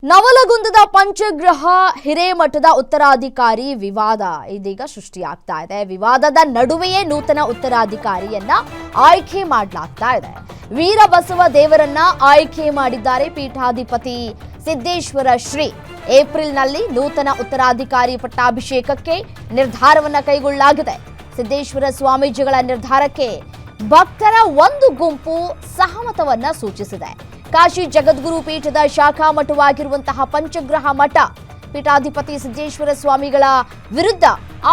ನವಲಗುಂದದ ಪಂಚಗ್ರಹ ಹಿರೇಮಠದ ಉತ್ತರಾಧಿಕಾರಿ ವಿವಾದ ಇದೀಗ ಸೃಷ್ಟಿಯಾಗ್ತಾ ಇದೆ. ವಿವಾದದ ನಡುವೆಯೇ ನೂತನ ಉತ್ತರಾಧಿಕಾರಿಯನ್ನ ಆಯ್ಕೆ ಮಾಡಲಾಗ್ತಾ ಇದೆ. ವೀರಬಸವ ದೇವರನ್ನ ಆಯ್ಕೆ ಮಾಡಿದ್ದಾರೆ ಪೀಠಾಧಿಪತಿ ಸಿದ್ದೇಶ್ವರ ಶ್ರೀ. ಏಪ್ರಿಲ್ನಲ್ಲಿ ನೂತನ ಉತ್ತರಾಧಿಕಾರಿ ಪಟ್ಟಾಭಿಷೇಕಕ್ಕೆ ನಿರ್ಧಾರವನ್ನ ಕೈಗೊಳ್ಳಲಾಗಿದೆ. ಸಿದ್ದೇಶ್ವರ ಸ್ವಾಮೀಜಿಗಳ ನಿರ್ಧಾರಕ್ಕೆ ಭಕ್ತರ ಒಂದು ಗುಂಪು ಸಹಮತವನ್ನ ಸೂಚಿಸಿದೆ. ಕಾಶಿ ಜಗದ್ಗುರು ಪೀಠದ ಶಾಖಾ ಮಠವಾಗಿರುವಂತಹ ಪಂಚಗ್ರಹ ಮಠ ಪೀಠಾಧಿಪತಿ ಸಿದ್ದೇಶ್ವರ ಸ್ವಾಮಿಗಳ ವಿರುದ್ಧ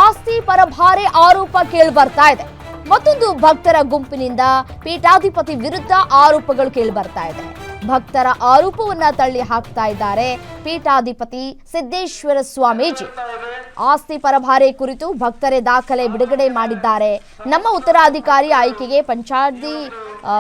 ಆಸ್ತಿ ಪರಭಾರೆ ಆರೋಪ ಕೇಳಿಬರ್ತಾ ಇದೆ. ಮತ್ತೊಂದು ಭಕ್ತರ ಗುಂಪಿನಿಂದ ಪೀಠಾಧಿಪತಿ ವಿರುದ್ಧ ಆರೋಪಗಳು ಕೇಳಿಬರ್ತಾ ಇದೆ. ಭಕ್ತರ ಆರೋಪವನ್ನ ತಳ್ಳಿ ಹಾಕ್ತಾ ಇದ್ದಾರೆ ಪೀಠಾಧಿಪತಿ ಸಿದ್ದೇಶ್ವರ ಸ್ವಾಮೀಜಿ. ಆಸ್ತಿ ಪರಭಾರೆ ಕುರಿತು ಭಕ್ತರೇ ದಾಖಲೆ ಬಿಡುಗಡೆ ಮಾಡಿದ್ದಾರೆ. ನಮ್ಮ ಉತ್ತರಾಧಿಕಾರಿ ಆಯ್ಕೆಗೆ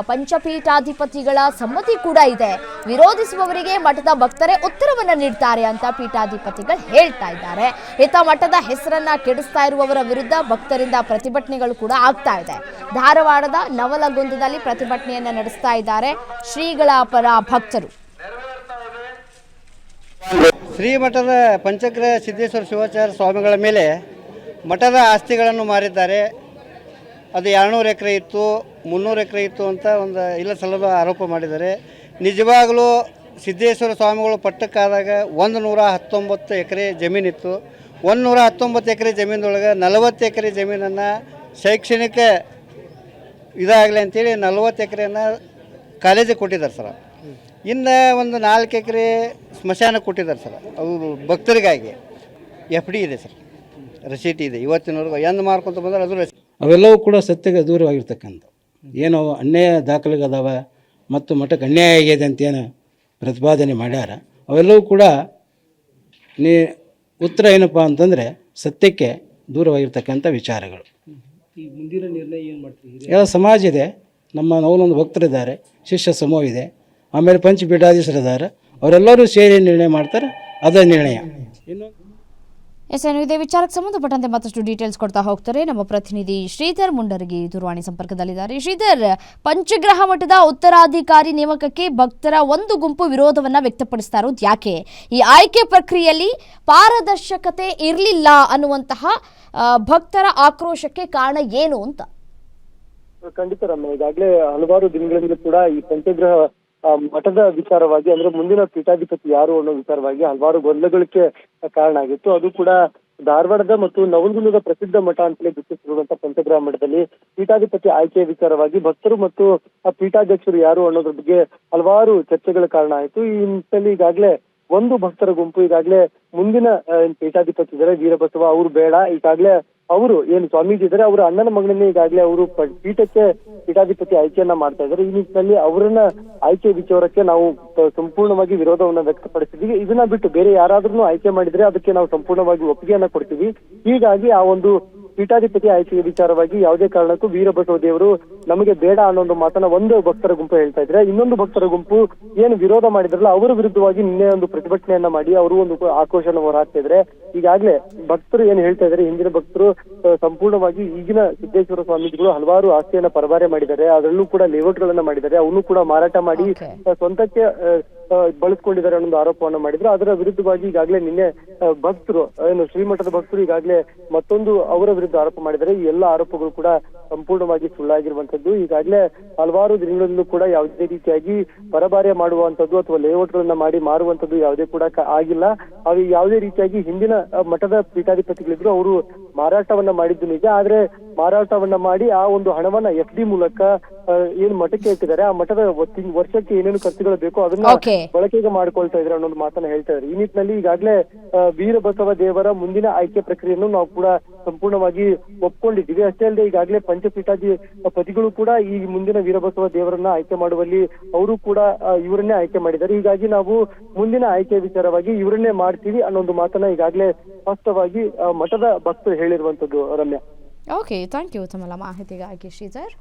ಪಂಚಪೀಠಾಧಿಪತಿಗಳ ಸಮ್ಮತಿ ಕೂಡ ಇದೆ. ವಿರೋಧಿಸುವವರಿಗೆ ಮಠದ ಭಕ್ತರೇ ಉತ್ತರವನ್ನ ನೀಡ್ತಾರೆ ಅಂತ ಪೀಠಾಧಿಪತಿಗಳು ಹೇಳ್ತಾ ಇದ್ದಾರೆ. ಇತ್ತ ಮಠದ ಹೆಸರನ್ನ ಕೆಡಿಸ್ತಾ ಇರುವವರ ವಿರುದ್ಧ ಭಕ್ತರಿಂದ ಪ್ರತಿಭಟನೆಗಳು ಕೂಡ ಆಗ್ತಾ ಇದೆ. ಧಾರವಾಡದ ನವಲಗುಂದದಲ್ಲಿ ಪ್ರತಿಭಟನೆಯನ್ನ ನಡೆಸ್ತಾ ಇದ್ದಾರೆ ಶ್ರೀಗಳ ಪರ ಭಕ್ತರು. ಶ್ರೀಮಠದ ಪಂಚಗ್ರಹ ಸಿದ್ದೇಶ್ವರ ಶಿವಾಚಾರ್ಯ ಸ್ವಾಮಿಗಳ ಮೇಲೆ ಮಠದ ಆಸ್ತಿಗಳನ್ನು ಮಾರಿದ್ದಾರೆ. ಅದು 200 ಎಕರೆ ಇತ್ತು, 300 ಎಕರೆ ಇತ್ತು ಅಂತ ಒಂದು ಇಲ್ಲ ಸಲ್ಲದ ಆರೋಪ ಮಾಡಿದ್ದಾರೆ. ನಿಜವಾಗಲೂ ಸಿದ್ದೇಶ್ವರ ಸ್ವಾಮಿಗಳು ಪಟ್ಟಕ್ಕಾದಾಗ 119 ಎಕರೆ ಜಮೀನಿತ್ತು. 119 ಎಕರೆ ಜಮೀನೊಳಗೆ 40 ಎಕರೆ ಜಮೀನನ್ನು ಶೈಕ್ಷಣಿಕ ಇದಾಗಲಿ ಅಂತೇಳಿ 40 ಎಕರೆಯನ್ನು ಕಾಲೇಜಿಗೆ ಕೊಟ್ಟಿದ್ದಾರೆ ಸರ್. ಇನ್ನು ಒಂದು 4 ಎಕರೆ ಸ್ಮಶಾನಕ್ಕೆ ಕೊಟ್ಟಿದ್ದಾರೆ ಸರ್. ಅವು ಭಕ್ತರಿಗಾಗಿ FD ಇದೆ ಸರ್, ರಸೀಟಿ ಇದೆ. ಇವತ್ತಿನವರೆಗೂ ಎಂದು ಮಾರ್ಕೊಂತ ಬಂದರೆ ಅದು ಅವೆಲ್ಲವೂ ಕೂಡ ಸತ್ಯಕ್ಕೆ ದೂರವಾಗಿರ್ತಕ್ಕಂಥ ಏನು ಅನ್ಯಾಯ ದಾಖಲೆಗದಾವ ಮತ್ತು ಮಠಕ್ಕೆ ಅನ್ಯಾಯ ಆಗಿದೆ ಅಂತೇನು ಪ್ರತಿಪಾದನೆ ಮಾಡ್ಯಾರ, ಅವೆಲ್ಲವೂ ಕೂಡ ಉತ್ತರ ಏನಪ್ಪ ಅಂತಂದರೆ ಸತ್ಯಕ್ಕೆ ದೂರವಾಗಿರ್ತಕ್ಕಂಥ ವಿಚಾರಗಳು. ಈ ಮುಂದಿನ ನಿರ್ಣಯ ಏನು ಮಾಡ್ತೀವಿ? ಎಲ್ಲ ಸಮಾಜ ಇದೆ, ನಮ್ಮ ನವಲೊಂದು ಭಕ್ತರಿದ್ದಾರೆ, ಶಿಷ್ಯ ಸಮೂಹ ಇದೆ, ಆಮೇಲೆ ಪಂಚಪೀಠಾಧೀಶರಿದ್ದಾರೆ. ಅವರೆಲ್ಲರೂ ಸೇರಿ ನಿರ್ಣಯ ಮಾಡ್ತಾರೆ, ಅದ ನಿರ್ಣಯ. ಇನ್ನು ಇದೇ ವಿಚಾರಕ್ಕೆ ಸಂಬಂಧಪಟ್ಟಂತೆ ಮತ್ತಷ್ಟು ಡೀಟೇಲ್ಸ್ ಕೊಡ್ತಾ ಹೋಗ್ತಾರೆ ನಮ್ಮ ಪ್ರತಿನಿಧಿ ಶ್ರೀಧರ್ ಮುಂಡರಗಿ ದೂರವಾಣಿ ಸಂಪರ್ಕದಲ್ಲಿದ್ದಾರೆ. ಶ್ರೀಧರ್, ಪಂಚಗ್ರಹ ಮಠದ ಉತ್ತರಾಧಿಕಾರಿ ನೇಮಕಕ್ಕೆ ಭಕ್ತರ ಒಂದು ಗುಂಪು ವಿರೋಧವನ್ನ ವ್ಯಕ್ತಪಡಿಸ್ತಾ ಇರೋದು ಯಾಕೆ? ಈ ಆಯ್ಕೆ ಪ್ರಕ್ರಿಯೆಯಲ್ಲಿ ಪಾರದರ್ಶಕತೆ ಇರಲಿಲ್ಲ ಅನ್ನುವಂತಹ ಭಕ್ತರ ಆಕ್ರೋಶಕ್ಕೆ ಕಾರಣ ಏನು ಅಂತ? ಖಂಡಿತ ರಮ್ಯ, ಈಗಾಗಲೇ ಹಲವಾರು ದಿನಗಳಿಂದ ಕೂಡ ಈ ಪಂಚಗ್ರಹ ಮಠದ ವಿಚಾರವಾಗಿ ಅಂದ್ರೆ ಮುಂದಿನ ಪೀಠಾಧಿಪತಿ ಯಾರು ಅನ್ನೋ ವಿಚಾರವಾಗಿ ಹಲವಾರು ಗೊಂದಲಗಳಿಗೆ ಕಾರಣ ಆಗಿತ್ತು. ಅದು ಕೂಡ ಧಾರವಾಡದ ಮತ್ತು ನವಲಗುಂದದ ಪ್ರಸಿದ್ಧ ಮಠ ಅಂತಲೇ ಗುರುತಿಸಿರುವಂತಹ ಪಂಚಗ್ರಹ ಮಠದಲ್ಲಿ ಪೀಠಾಧಿಪತಿ ಆಯ್ಕೆಯ ವಿಚಾರವಾಗಿ ಭಕ್ತರು ಮತ್ತು ಆ ಪೀಠಾಧ್ಯಕ್ಷರು ಯಾರು ಅನ್ನೋದ್ರ ಬಗ್ಗೆ ಹಲವಾರು ಚರ್ಚೆಗಳ ಕಾರಣ ಆಯಿತು. ಈ ನಿಟ್ಟಿನಲ್ಲಿ ಈಗಾಗಲೇ ಒಂದು ಭಕ್ತರ ಗುಂಪು ಈಗಾಗಲೇ ಮುಂದಿನ ಪೀಠಾಧಿಪತಿ ಇದ್ದಾರೆ ವೀರಬಸವ, ಅವರು ಬೇಡ, ಈಗಾಗಲೇ ಅವರು ಏನು ಸ್ವಾಮೀಜಿ ಇದ್ದಾರೆ ಅವರ ಅಣ್ಣನ ಮಗಳನ್ನೇ ಈಗಾಗಲೇ ಅವರು ಪೀಠಕ್ಕೆ ಪೀಠಾಧಿಪತಿ ಆಯ್ಕೆಯನ್ನ ಮಾಡ್ತಾ ಇದ್ದಾರೆ. ಈ ನಿಟ್ಟಿನಲ್ಲಿ ಅವರನ್ನ ಆಯ್ಕೆ ವಿಚಾರಕ್ಕೆ ನಾವು ಸಂಪೂರ್ಣವಾಗಿ ವಿರೋಧವನ್ನ ವ್ಯಕ್ತಪಡಿಸಿದೀವಿ. ಇದನ್ನ ಬಿಟ್ಟು ಬೇರೆ ಯಾರಾದ್ರೂ ಆಯ್ಕೆ ಮಾಡಿದ್ರೆ ಅದಕ್ಕೆ ನಾವು ಸಂಪೂರ್ಣವಾಗಿ ಒಪ್ಪಿಗೆಯನ್ನ ಕೊಡ್ತೀವಿ. ಹೀಗಾಗಿ ಆ ಒಂದು ಪೀಠಾಧಿಪತಿ ಆಯ್ಕೆಯ ವಿಚಾರವಾಗಿ ಯಾವುದೇ ಕಾರಣಕ್ಕೂ ವೀರಬಸವ ದೇವರು ನಮಗೆ ಬೇಡ ಅನ್ನೋ ಒಂದು ಮಾತನ್ನ ಒಂದು ಭಕ್ತರ ಗುಂಪು ಹೇಳ್ತಾ ಇದ್ರೆ, ಇನ್ನೊಂದು ಭಕ್ತರ ಗುಂಪು ಏನು ವಿರೋಧ ಮಾಡಿದ್ರಲ್ಲ ಅವರ ವಿರುದ್ಧವಾಗಿ ನಿನ್ನೆ ಒಂದು ಪ್ರತಿಭಟನೆಯನ್ನ ಮಾಡಿ ಅವರು ಒಂದು ಆಕ್ರೋಶನ ಹೊರಹಾಕ್ತಾ ಇದ್ರೆ. ಈಗಾಗಲೇ ಭಕ್ತರು ಏನ್ ಹೇಳ್ತಾ ಇದ್ದಾರೆ, ಹಿಂದಿನ ಭಕ್ತರು ಸಂಪೂರ್ಣವಾಗಿ ಈಗಿನ ಸಿದ್ದೇಶ್ವರ ಸ್ವಾಮೀಜಿಗಳು ಹಲವಾರು ಆಸ್ತಿಯನ್ನ ಪರಭಾರೆ ಮಾಡಿದ್ದಾರೆ, ಅದರಲ್ಲೂ ಕೂಡ ಲೇಔಟ್ಗಳನ್ನ ಮಾಡಿದ್ದಾರೆ, ಅವನು ಕೂಡ ಮಾರಾಟ ಮಾಡಿ ಸ್ವಂತಕ್ಕೆ ಬಳಸ್ಕೊಂಡಿದ್ದಾರೆ ಅನ್ನೋ ಆರೋಪವನ್ನ ಮಾಡಿದ್ರು. ಅದರ ವಿರುದ್ಧವಾಗಿ ಈಗಾಗಲೇ ನಿನ್ನೆ ಭಕ್ತರು ಏನು ಶ್ರೀಮಠದ ಭಕ್ತರು ಈಗಾಗಲೇ ಮತ್ತೊಂದು ಅವರ ವಿರುದ್ಧ ಆರೋಪ ಮಾಡಿದ್ದಾರೆ. ಈ ಎಲ್ಲ ಆರೋಪಗಳು ಕೂಡ ಸಂಪೂರ್ಣವಾಗಿ ಸುಳ್ಳಾಗಿರುವಂತದ್ದು. ಈಗಾಗಲೇ ಹಲವಾರು ದಿನಗಳಲ್ಲೂ ಕೂಡ ಯಾವುದೇ ರೀತಿಯಾಗಿ ಪರಭಾರೆ ಮಾಡುವಂತದ್ದು ಅಥವಾ ಲೇಔಟ್ಗಳನ್ನ ಮಾಡಿ ಮಾರುವಂತದ್ದು ಯಾವುದೇ ಕೂಡ ಆಗಿಲ್ಲ. ಅದು ಯಾವುದೇ ರೀತಿಯಾಗಿ ಹಿಂದಿನ ಮಠದ ಪೀಠಾಧಿಪತಿಗಳಿದ್ರು ಅವರು ಮಾರಾಟವನ್ನ ಮಾಡಿದ್ದು ನಿಜ, ಆದ್ರೆ ಮಾರಾಟವನ್ನ ಮಾಡಿ ಆ ಒಂದು ಹಣವನ್ನ FD ಮೂಲಕ ಏನು ಮಠಕ್ಕೆ ಇಟ್ಟಿದ್ದಾರೆ, ಆ ಮಠದ ವರ್ಷಕ್ಕೆ ಏನೇನು ಖರ್ಚುಗಳು ಬೇಕೋ ಅದನ್ನ ಬಳಕೆಗೆ ಮಾಡ್ಕೊಳ್ತಾ ಇದ್ರೆ ಅನ್ನೋದು ಮಾತನ್ನ ಹೇಳ್ತಾ ಇದ್ದಾರೆ. ಈ ನಿಟ್ಟಿನಲ್ಲಿ ಈಗಾಗಲೇ ವೀರಬಸವ ದೇವರ ಮುಂದಿನ ಆಯ್ಕೆ ಪ್ರಕ್ರಿಯೆಯನ್ನು ನಾವು ಕೂಡ ಸಂಪೂರ್ಣವಾಗಿ ಒಪ್ಕೊಂಡಿದ್ದೀವಿ. ಅಷ್ಟೇ ಅಲ್ಲದೆ ಈಗಾಗಲೇ ಪಂಚಪೀಠಾಧಿಪತಿಗಳು ಕೂಡ ಈ ಮುಂದಿನ ವೀರಬಸವ ದೇವರನ್ನ ಆಯ್ಕೆ ಮಾಡುವಲ್ಲಿ ಅವರು ಕೂಡ ಇವರನ್ನೇ ಆಯ್ಕೆ ಮಾಡಿದ್ದಾರೆ. ಹೀಗಾಗಿ ನಾವು ಮುಂದಿನ ಆಯ್ಕೆ ವಿಚಾರವಾಗಿ ಇವರನ್ನೇ ಮಾಡ್ತೀವಿ ಅನ್ನೋ ಒಂದು ಮಾತನ್ನ ಈಗಾಗಲೇ ಸ್ಪಷ್ಟವಾಗಿ ಮಠದ ಭಕ್ತರು ಹೇಳಿರುವಂತದ್ದು. ರಮ್ಯಾ, ಓಕೆ, ಥ್ಯಾಂಕ್ ಯು ತಮ್ಮೆಲ್ಲ ಮಾಹಿತಿಗಾಗಿ ಶ್ರೀಧರ್.